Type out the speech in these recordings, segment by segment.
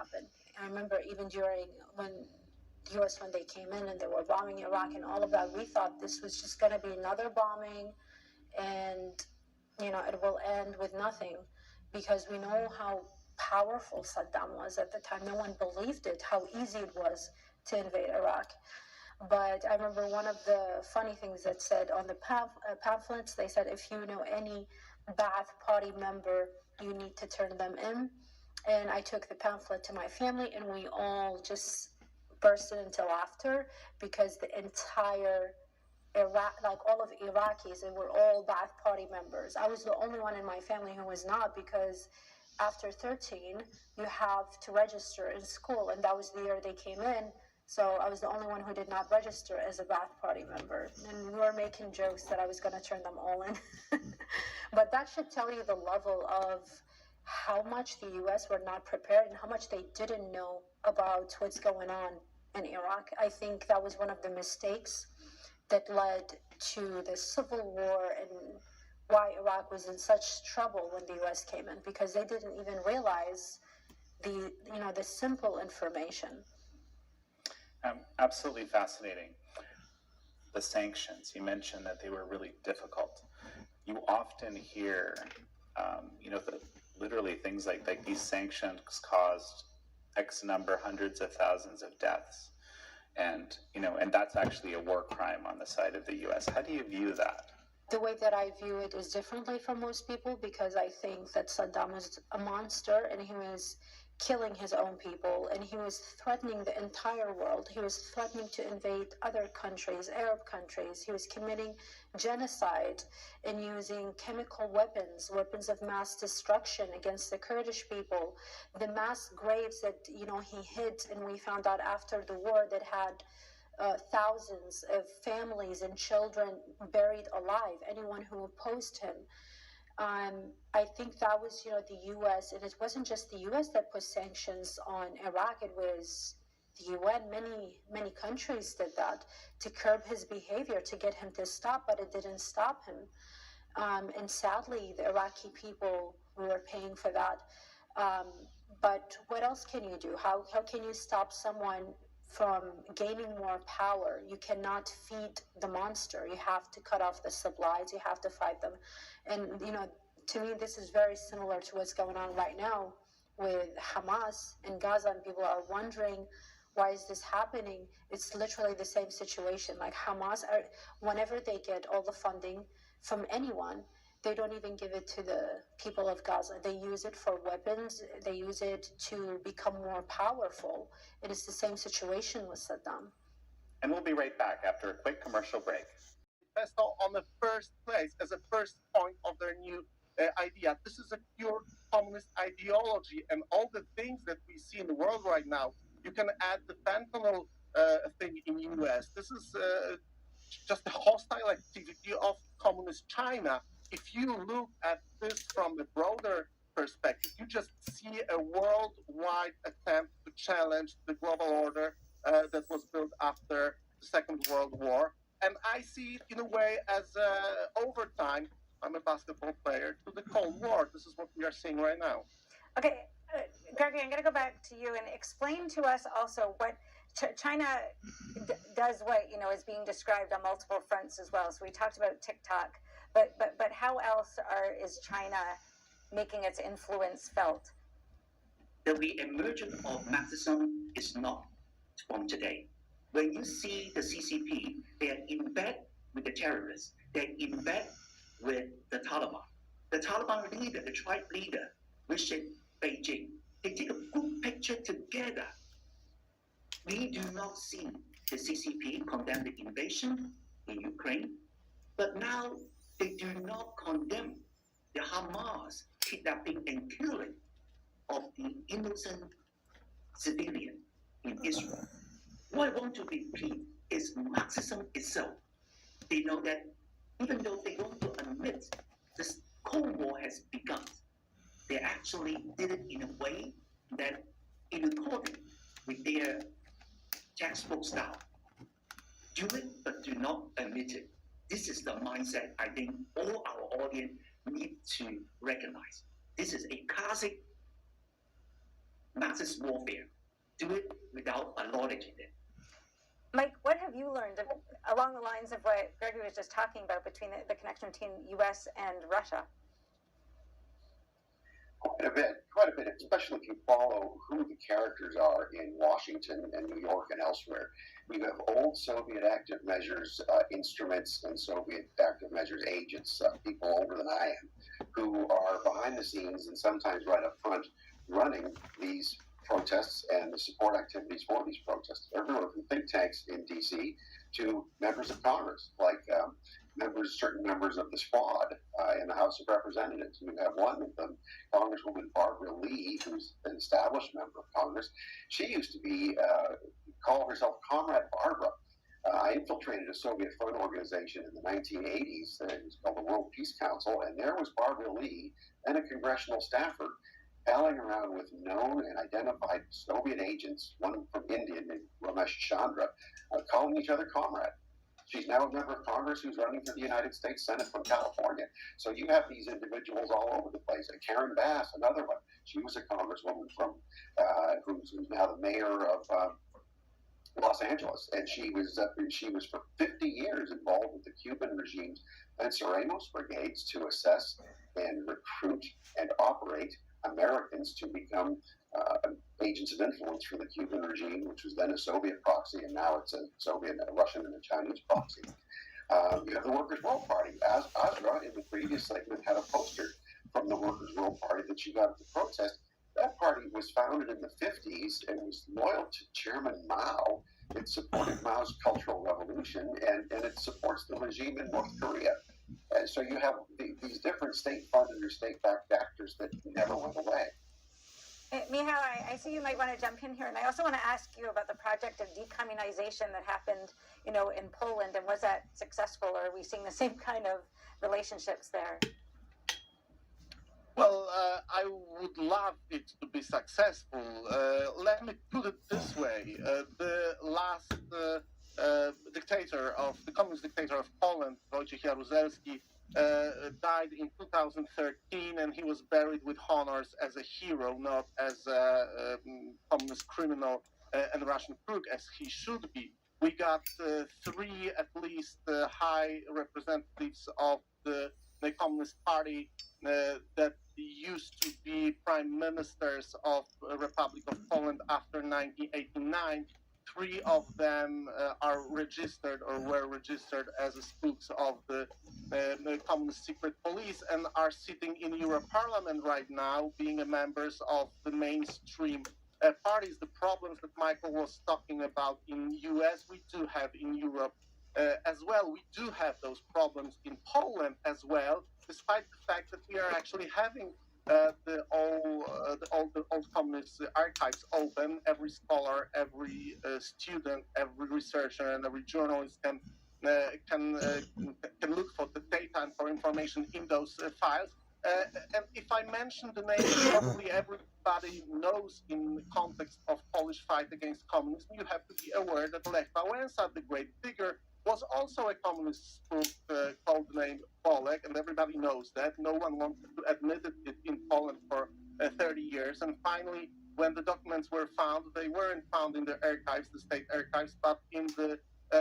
happen. I remember even during when the U.S., when they came in and they were bombing Iraq and all of that, we thought this was just going to be another bombing and, it will end with nothing, because we know how powerful Saddam was at the time. No one believed it, how easy it was to invade Iraq. But I remember one of the funny things that said on the pamphlets, they said, if you know any Ba'ath Party member, you need to turn them in. And I took the pamphlet to my family, and we all just bursted into laughter, because the entire Iraq, like all of Iraqis, they were all Ba'ath Party members. I was the only one in my family who was not, because after 13, you have to register in school, and that was the year they came in. So I was the only one who did not register as a Ba'ath Party member. And we were making jokes that I was going to turn them all in. But that should tell you the level of how much the U.S. were not prepared and how much they didn't know about what's going on in Iraq. I think that was one of the mistakes that led to the civil war and why Iraq was in such trouble when the U.S. came in, because they didn't even realize the simple information. Absolutely fascinating. The sanctions, you mentioned that they were really difficult. You often hear, literally things like these sanctions caused X number, hundreds of thousands of deaths. And that's actually a war crime on the side of the U.S. How do you view that? The way that I view it is differently from most people, because I think that Saddam was a monster and he was killing his own people, and he was threatening the entire world. He was threatening to invade other countries, Arab countries. He was committing genocide and using chemical weapons of mass destruction against the Kurdish people. The mass graves that, he hid, and we found out after the war, that had thousands of families and children buried alive, anyone who opposed him. I think that was, the U.S., and it wasn't just the U.S. that put sanctions on Iraq. It was the UN. Many countries did that to curb his behavior, to get him to stop, but it didn't stop him. And sadly, the Iraqi people were paying for that. But what else can you do? How can you stop someone from gaining more power? You cannot feed the monster. You have to cut off the supplies. You have to fight them. And, to me, this is very similar to what's going on right now with Hamas in Gaza. And people are wondering, why is this happening? It's literally the same situation. Like Hamas, whenever they get all the funding from anyone, they don't even give it to the people of Gaza. They use it for weapons. They use it to become more powerful. It is the same situation with Saddam. And we'll be right back after a quick commercial break. Manifesto on the first place as a first point of their new idea. This is a pure communist ideology, and all the things that we see in the world right now, you can add the fentanyl thing in U.S. This is just a hostile activity of communist China. If you look at this from a broader perspective, you just see a worldwide attempt to challenge the global order that was built after the Second World War. And I see it in a way as overtime. I'm a basketball player, to the Cold War. This is what we are seeing right now. Okay, Gregory, I'm going to go back to you and explain to us also what China does, what is being described on multiple fronts as well. So we talked about TikTok, but how else is China making its influence felt? The re-emergence of Marxism is not from today. When you see the CCP, they are in bed with the terrorists. They're in bed with the Taliban. The Taliban leader, the tribe leader, visit Beijing. They take a group picture together. We do not see the CCP condemn the invasion in Ukraine, but now they do not condemn the Hamas kidnapping and killing of the innocent civilian in Israel. What I want to repeat is Marxism itself. They know that even though they don't want to admit this Cold War has begun, they actually did it in a way that in accordance with their textbook style. Do it, but do not admit it. This is the mindset I think all our audience need to recognize. This is a classic Marxist warfare. Do it without a logic in it. Mike, what have you learned along the lines of what Gregory was just talking about between the connection between U.S. and Russia? Quite a bit, especially if you follow who the characters are in Washington and New York and elsewhere. We have old Soviet active measures instruments and Soviet active measures agents, people older than I am, who are behind the scenes and sometimes right up front running these protests and the support activities for these protests, everywhere from think tanks in D.C. to members of Congress, like certain members of the Squad in the House of Representatives. We have one of them, Congresswoman Barbara Lee, who's an established member of Congress. She used to be call herself Comrade Barbara. I infiltrated a Soviet front organization in the 1980s. It was called the World Peace Council, and there was Barbara Lee, then a congressional staffer, palling around with known and identified Soviet agents, one from India named Ramesh Chandra, calling each other comrade. She's now a member of Congress who's running for the United States Senate from California. So you have these individuals all over the place. Karen Bass, another one. She was a congresswoman from who's now the mayor of Los Angeles, and she was for 50 years involved with the Cuban regime's Venceremos brigades to assess and recruit and operate Americans to become agents of influence for the Cuban regime, which was then a Soviet proxy, and now it's a Soviet, a Russian, and a Chinese proxy. You have the Workers' World Party. Azra, in the previous segment, had a poster from the Workers' World Party that she got at the protest. That party was founded in the 50s and was loyal to Chairman Mao. It supported Mao's Cultural Revolution, and it supports the regime in North Korea. And so you have these different state-funded or state-backed actors that never went away. Michał, I see you might want to jump in here, and I also want to ask you about the project of decommunization that happened, in Poland, and was that successful, or are we seeing the same kind of relationships there? Well, I would love it to be successful. Let me put it this way. The last the communist dictator of Poland, Wojciech Jaruzelski, died in 2013, and he was buried with honors as a hero, not as a communist criminal and Russian crook, as he should be. We got three, at least, high representatives of the Communist Party that used to be prime ministers of the Republic of Poland after 1989. Three of them are registered or were registered as spooks of the Communist Secret Police and are sitting in European Parliament right now, being members of the mainstream parties. The problems that Michael was talking about in US, we do have in Europe as well. We do have those problems in Poland as well, despite the fact that we are actually having the old communist archives open. Every scholar, every student, every researcher, and every journalist can look for the data and for information in those files. And if I mention the name, probably everybody knows in the context of Polish fight against communism, you have to be aware that Lech Wałęsa, the great figure, was also a communist spook called the name Polek, and everybody knows that. No one wanted to admit it in Poland for 30 years. And finally, when the documents were found, they weren't found in the archives, the state archives, but in the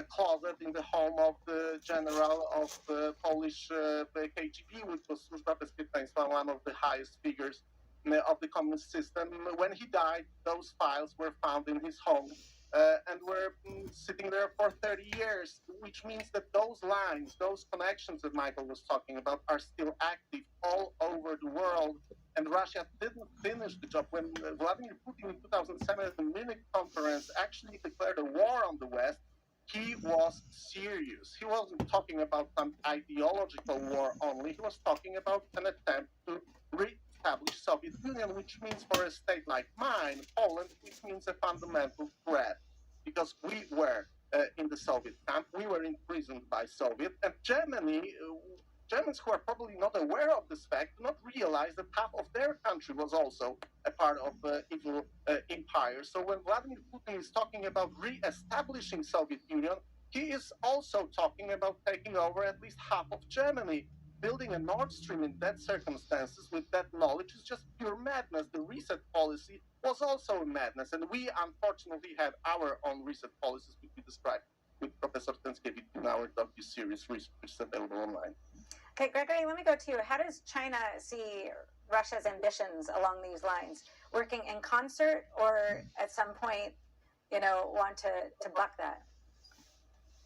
closet in the home of the general of the Polish KGB, which was Służba Bezpieczeństwa, one of the highest figures of the communist system. When he died, those files were found in his home. And were sitting there for 30 years, which means that those lines, those connections that Michael was talking about are still active all over the world. And Russia didn't finish the job. When Vladimir Putin in 2007 at the Munich conference actually declared a war on the West, he was serious. He wasn't talking about some ideological war only. He was talking about an attempt to re-establish Soviet Union, which means for a state like mine, Poland, which means a fundamental threat, because we were in the Soviet camp, we were imprisoned by Soviet, and Germans who are probably not aware of this fact do not realize that half of their country was also a part of the evil empire. So when Vladimir Putin is talking about re-establishing Soviet Union, he is also talking about taking over at least half of Germany. building a Nord Stream in that circumstances with that knowledge is just pure madness. The reset policy was also a madness, and we unfortunately have our own reset policies, which we described with Professor Stanskevic in our docu-series, which is available online. Okay, Gregory, let me go to you. How does China see Russia's ambitions along these lines? Working in concert, or at some point, want to buck that?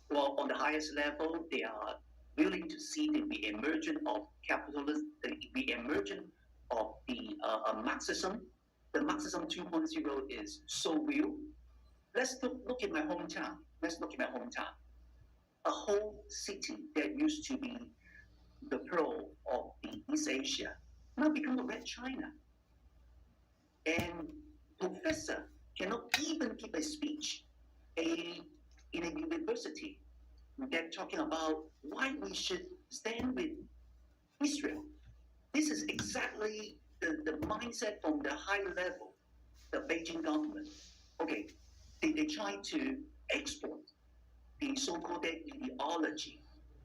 Well, on the highest level, they are willing to see the re-emergence of capitalism, the re-emergence of the Marxism. The Marxism 2.0 is so real. Let's look at my hometown. A whole city that used to be the pearl of the East Asia now become a red China. And professor cannot even give a speech in a university that talking about why we should stand with Israel. This is exactly the mindset from the higher level, the Beijing government. Okay, they try to export the so-called ideology.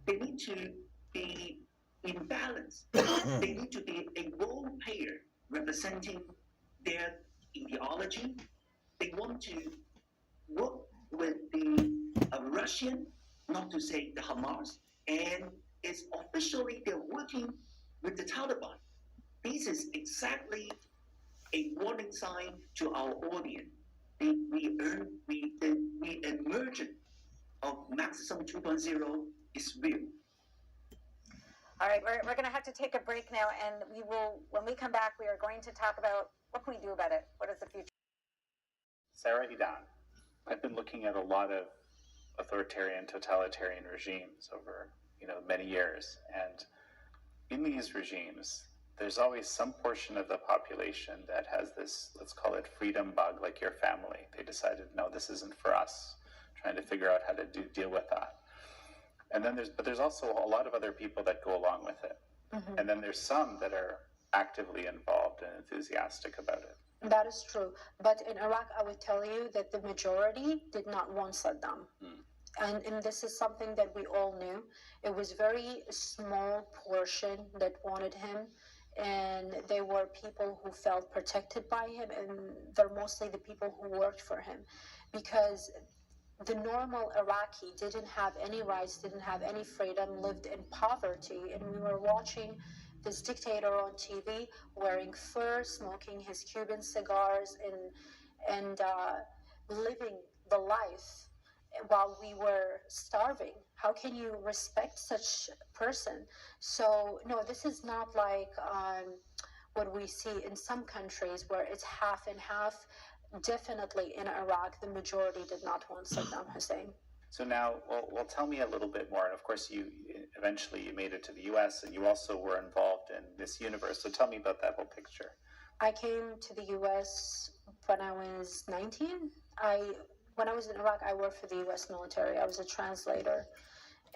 They need to be in balance. They need to be a role player representing their ideology. They want to work with the Russian, not to say the Hamas, and it's officially they're working with the Taliban. This is exactly a warning sign to our audience. The emergence of Marxism 2.0 is real. All right, we're going to have to take a break now, and we will, when we come back, we are going to talk about what can we do about it? What is the future? Sarah Idan, I've been looking at a lot of authoritarian, totalitarian regimes over, many years, and in these regimes, there's always some portion of the population that has this, let's call it freedom bug, like your family. They decided, no, this isn't for us, trying to figure out how to deal with that. And then there's also a lot of other people that go along with it. Mm-hmm. And then there's some that are actively involved and enthusiastic about it. That is true. But in Iraq, I would tell you that the majority did not want Saddam. And this is something that we all knew. It was very small portion that wanted him. And they were people who felt protected by him. And they're mostly the people who worked for him. Because the normal Iraqi didn't have any rights, didn't have any freedom, lived in poverty. And we were watching this dictator on TV wearing fur, smoking his Cuban cigars, and living the life while we were starving. How can you respect such a person? So, no, this is not like what we see in some countries where it's half and half. Definitely in Iraq, the majority did not want Saddam Hussein. So now, well, tell me a little bit more. And of course, you eventually made it to the U.S. and you also were involved in Miss Universe. So tell me about that whole picture. I came to the U.S. when I was 19. When I was in Iraq, I worked for the U.S. military. I was a translator.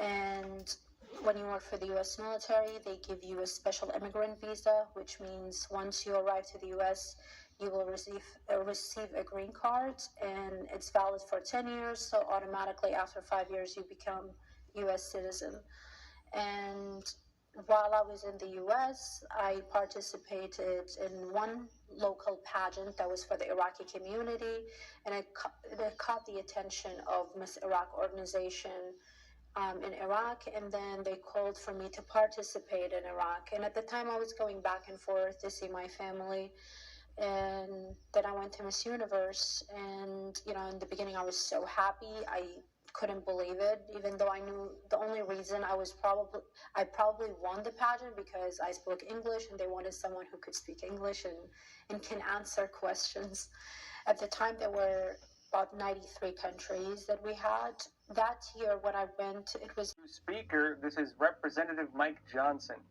And when you work for the U.S. military, they give you a special immigrant visa, which means once you arrive to the U.S., you will receive a green card, and it's valid for 10 years. So automatically after 5 years, you become U.S. citizen. And while I was in the U.S., I participated in one local pageant that was for the Iraqi community, and it caught the attention of Miss Iraq organization in Iraq, and then they called for me to participate in Iraq. And at the time, I was going back and forth to see my family. And then I went to Miss Universe, and in the beginning I was so happy. I couldn't believe it, even though I knew the only reason I probably won the pageant because I spoke English, and they wanted someone who could speak English and can answer questions. At the time, there were about 93 countries that we had. That year when I went, it was Speaker. This is Representative Mike Johnson.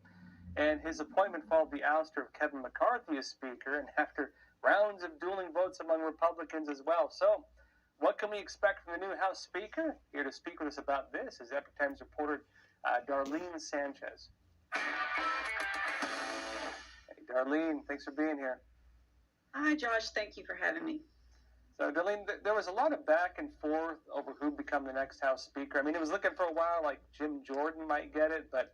And his appointment followed the ouster of Kevin McCarthy as Speaker, and after rounds of dueling votes among Republicans as well. So, what can we expect from the new House Speaker? Here to speak with us about this is Epoch Times reporter Darlene Sanchez. Hey, Darlene, thanks for being here. Hi, Josh. Thank you for having me. So, Darlene, there was a lot of back and forth over who'd become the next House Speaker. I mean, it was looking for a while like Jim Jordan might get it, but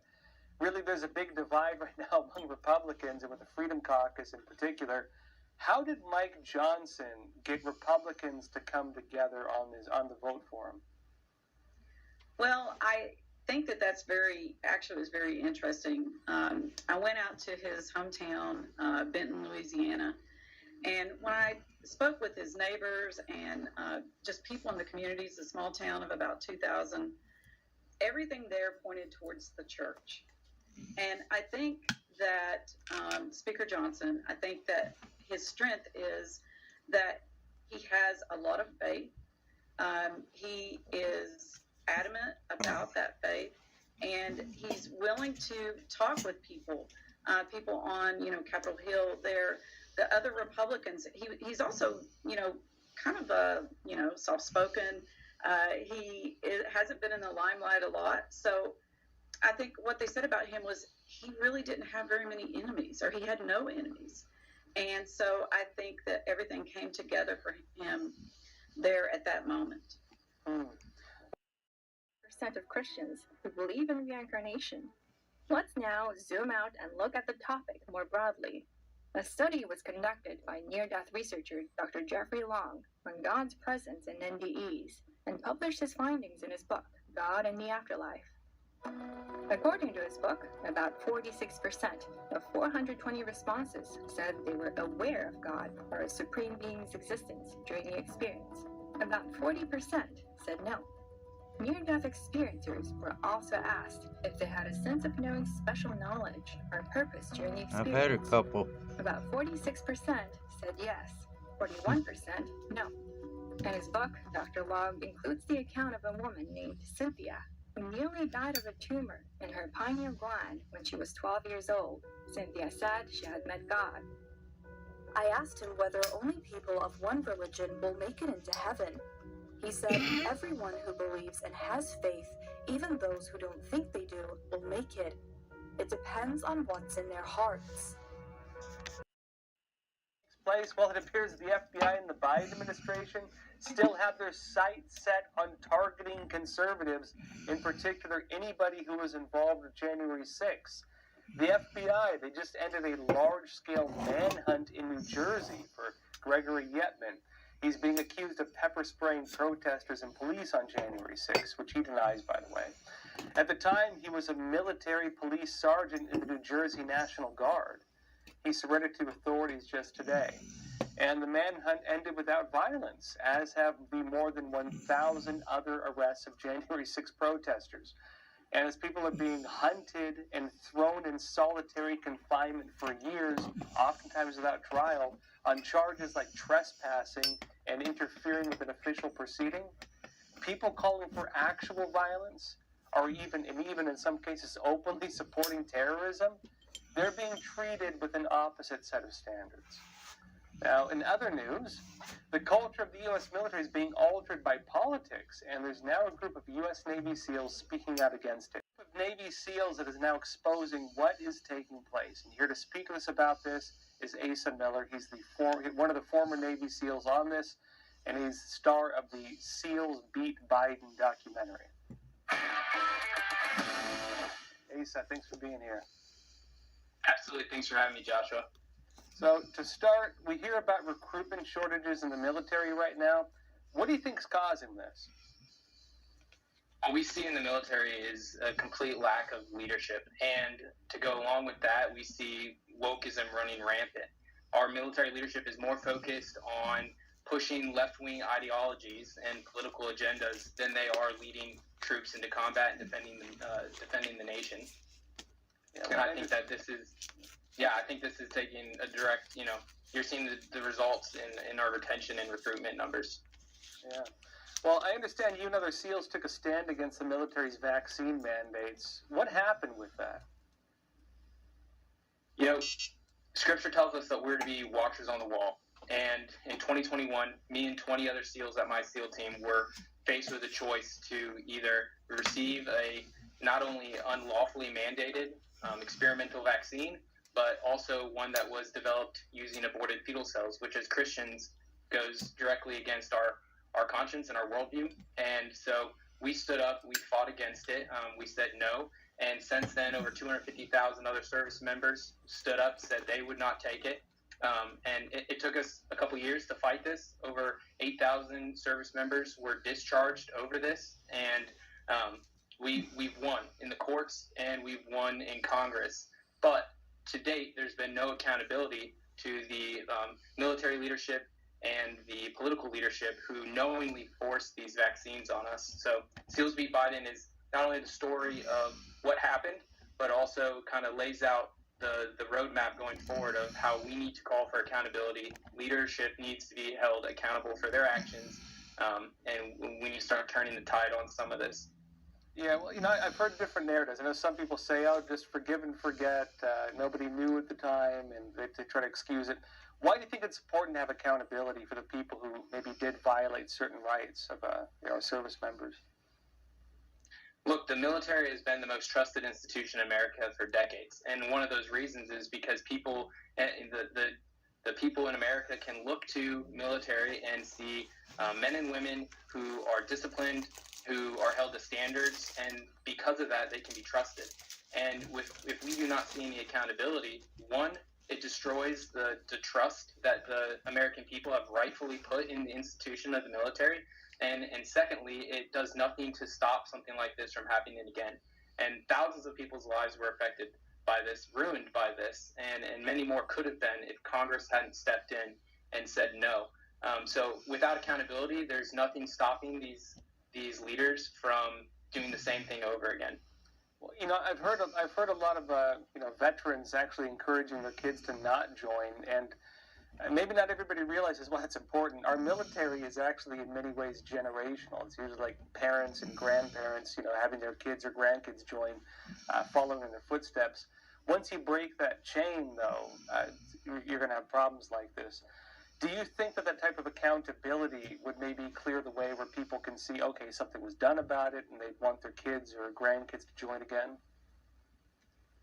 really there's a big divide right now among Republicans and with the Freedom Caucus in particular. How did Mike Johnson get Republicans to come together on the vote for him? Well, I think that's was very interesting. I went out to his hometown, Benton, Louisiana, and when I spoke with his neighbors and just people in the community, it's a small town of about 2,000, everything there pointed towards the church. And I think that Speaker Johnson, I think that his strength is that he has a lot of faith. He is adamant about that faith, and he's willing to talk with people, people on, Capitol Hill there, the other Republicans. He's also, kind of, soft-spoken. He hasn't been in the limelight a lot. So I think what they said about him was he really didn't have very many enemies, or he had no enemies. And so I think that everything came together for him there at that moment. Percent of Christians who believe in reincarnation. Let's now zoom out and look at the topic more broadly. A study was conducted by near-death researcher Dr. Jeffrey Long on God's presence in NDEs and published his findings in his book, God and the Afterlife. According to his book, about 46% of 420 responses said they were aware of God or a supreme being's existence during the experience. About 40% said no. Near-death experiencers were also asked if they had a sense of knowing special knowledge or purpose during the experience. I've had a couple. About 46% said yes, 41% no. In his book, Dr. Long includes the account of a woman named Cynthia who nearly died of a tumor in her pineal gland when she was 12 years old. Cynthia said she had met God. I asked him whether only people of one religion will make it into heaven. He said everyone who believes and has faith, even those who don't think they do, will make it. It depends on what's in their hearts. Place, well, it appears the FBI and the Biden administration still have their sights set on targeting conservatives, in particular anybody who was involved with January 6th. The FBI, they just ended a large-scale manhunt in New Jersey for Gregory Yetman. He's being accused of pepper spraying protesters and police on January 6th, which he denies, by the way. At the time, he was a military police sergeant in the New Jersey National Guard. He surrendered to authorities just today. And the manhunt ended without violence, as have the more than 1,000 other arrests of January 6 protesters. And as people are being hunted and thrown in solitary confinement for years, oftentimes without trial, on charges like trespassing and interfering with an official proceeding, people calling for actual violence, or even in some cases openly supporting terrorism, they're being treated with an opposite set of standards. Now, in other news, the culture of the U.S. military is being altered by politics, and there's now a group of U.S. Navy SEALs speaking out against it. A group of Navy SEALs that is now exposing what is taking place. And here to speak to us about this is Asa Miller. He's one of the former Navy SEALs on this, and he's the star of the SEALs Beat Biden documentary. Asa, thanks for being here. Absolutely. Thanks for having me, Joshua. So to start, we hear about recruitment shortages in the military right now. What do you think is causing this? What we see in the military is a complete lack of leadership. And to go along with that, we see wokeism running rampant. Our military leadership is more focused on pushing left-wing ideologies and political agendas than they are leading troops into combat and defending the nation. Yeah, and I think that this is taking a direct, you're seeing the results in our retention and recruitment numbers. Yeah. Well, I understand you and other SEALs took a stand against the military's vaccine mandates. What happened with that? Scripture tells us that we're to be watchers on the wall. And in 2021, me and 20 other SEALs at my SEAL team were faced with a choice to either receive a not only unlawfully mandated experimental vaccine, but also one that was developed using aborted fetal cells, which as Christians goes directly against our conscience and our worldview. And so we stood up, we fought against it, we said no, And since then, over 250,000 other service members stood up, said they would not take it. And it took us a couple years to fight this. Over 8,000 service members were discharged over this, and we've won in the courts and we've won in Congress. But to date, there's been no accountability to the military leadership and the political leadership who knowingly forced these vaccines on us. So SEALs Beat Biden is not only the story of what happened, but also kind of lays out the roadmap going forward of how we need to call for accountability. Leadership needs to be held accountable for their actions, and we need to start turning the tide on some of this. Yeah, well, I've heard different narratives. I know some people say, oh, just forgive and forget. Nobody knew at the time, and they try to excuse it. Why do you think it's important to have accountability for the people who maybe did violate certain rights of service members? Look, the military has been the most trusted institution in America for decades, and one of those reasons is because people, the people in America, can look to military and see men and women who are disciplined, who are held to standards, and because of that, they can be trusted. And if we do not see any accountability, one, it destroys the trust that the American people have rightfully put in the institution of the military. And secondly, it does nothing to stop something like this from happening again. And thousands of people's lives were affected by this, ruined by this, and many more could have been if Congress hadn't stepped in and said no. So without accountability, there's nothing stopping these leaders from doing the same thing over again. Well, I've heard a lot of veterans actually encouraging their kids to not join, and maybe not everybody realizes why it's important. Our military is actually in many ways generational. It's usually like parents and grandparents, having their kids or grandkids join, following in their footsteps. Once you break that chain, though, you're going to have problems like this. Do you think that type of accountability would maybe clear the way where people can see, okay, something was done about it, and they want their kids or grandkids to join again?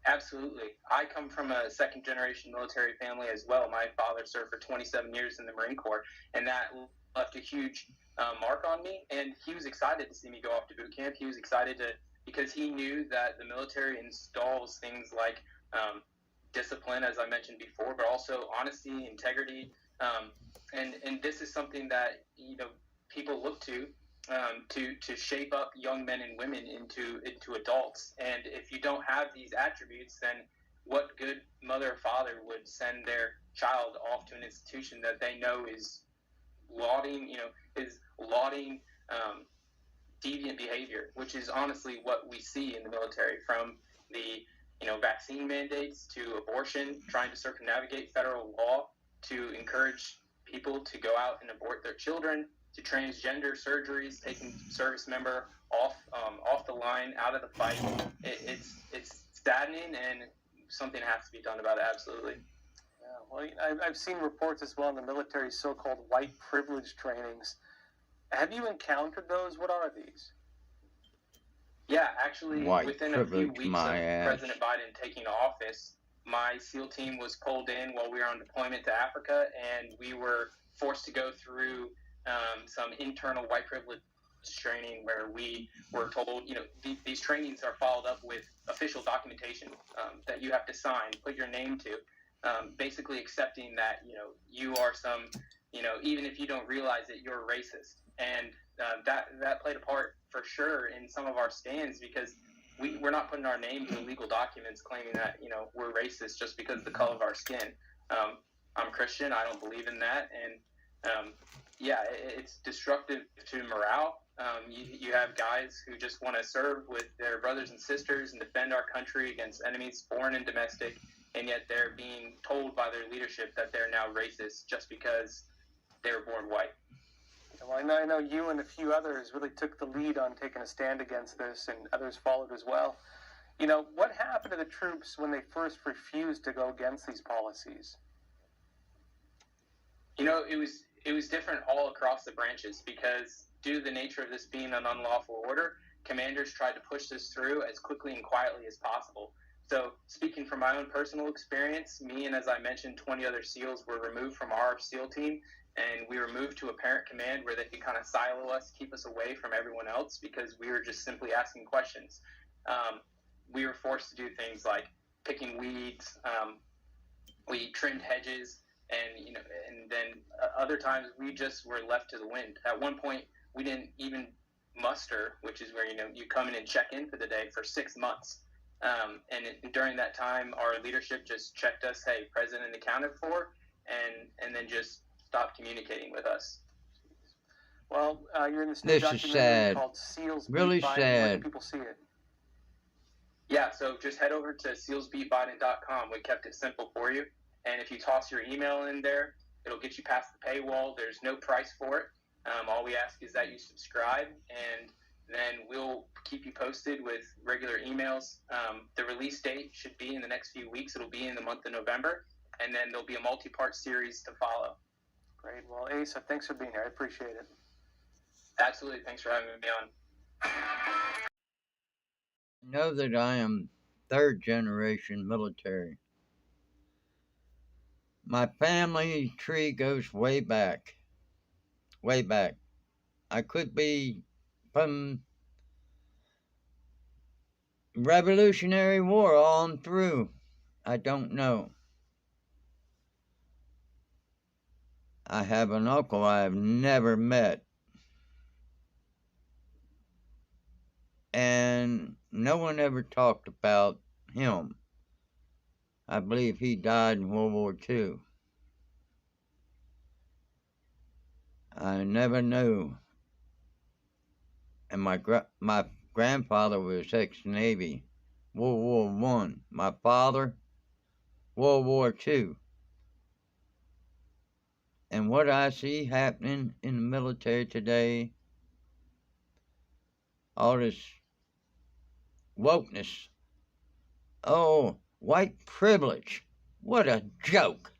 Absolutely. I come from a second-generation military family as well. My father served for 27 years in the Marine Corps, and that left a huge mark on me. And he was excited to see me go off to boot camp. He was excited because he knew that the military installs things like discipline, as I mentioned before, but also honesty, integrity, and this is something that people look to shape up young men and women into adults. And if you don't have these attributes, then what good mother or father would send their child off to an institution that they know is lauding deviant behavior, which is honestly what we see in the military, from the vaccine mandates to abortion, trying to circumnavigate federal law, to encourage people to go out and abort their children, to transgender surgeries, taking service member off the line, out of the fight. It's saddening, and something has to be done about it. Absolutely. Yeah, well, I've seen reports as well in the military's so-called white privilege trainings. Have you encountered those? What are these? Yeah, actually, within a few weeks of ass. President Biden taking office, my SEAL team was pulled in while we were on deployment to Africa, and we were forced to go through some internal white privilege training where we were told, these trainings are followed up with official documentation that you have to sign, put your name to, basically accepting that, you are even if you don't realize it, you're a racist. And that played a part for sure in some of our stands, because we're not putting our name to legal documents claiming that, we're racist just because of the color of our skin. I'm Christian. I don't believe in that. And it's destructive to morale. You have guys who just want to serve with their brothers and sisters and defend our country against enemies, foreign and domestic, and yet they're being told by their leadership that they're now racist just because they were born white. Well, I know you and a few others really took the lead on taking a stand against this, and others followed as well. What happened to the troops when they first refused to go against these policies? It was different all across the branches, because due to the nature of this being an unlawful order, commanders tried to push this through as quickly and quietly as possible. So speaking from my own personal experience, me and, as I mentioned, 20 other SEALs were removed from our SEAL team, and we were moved to a parent command where they could kind of silo us, keep us away from everyone else, because we were just simply asking questions. we were forced to do things like picking weeds. We trimmed hedges, and then other times we just were left to the wind. At one point, we didn't even muster, which is where you come in and check in for the day, for 6 months. And during that time, our leadership just checked us, hey, present and accounted for, and then just stopped communicating with us. Well, you're in this new This is documentary sad. called Seals Really Beat Biden. Where sad. can people see it? Yeah, so just head over to sealsbeatbiden.com. We kept it simple for you. And if you toss your email in there, it'll get you past the paywall. There's no price for it. All we ask is that you subscribe, and then we'll keep you posted with regular emails. The release date should be in the next few weeks. It'll be in the month of November, and then there'll be a multi-part series to follow. Great. Well, Asa, thanks for being here. I appreciate it. Absolutely. Thanks for having me on. Know that I am third generation military. My family tree goes way back. Way back. I could be from Revolutionary War on through. I don't know. I have an uncle I have never met. And no one ever talked about him. I believe he died in World War II. I never knew. And my grandfather was ex-Navy, World War I. My father, World War II. And what I see happening in the military today, all this wokeness. Oh, white privilege. What a joke.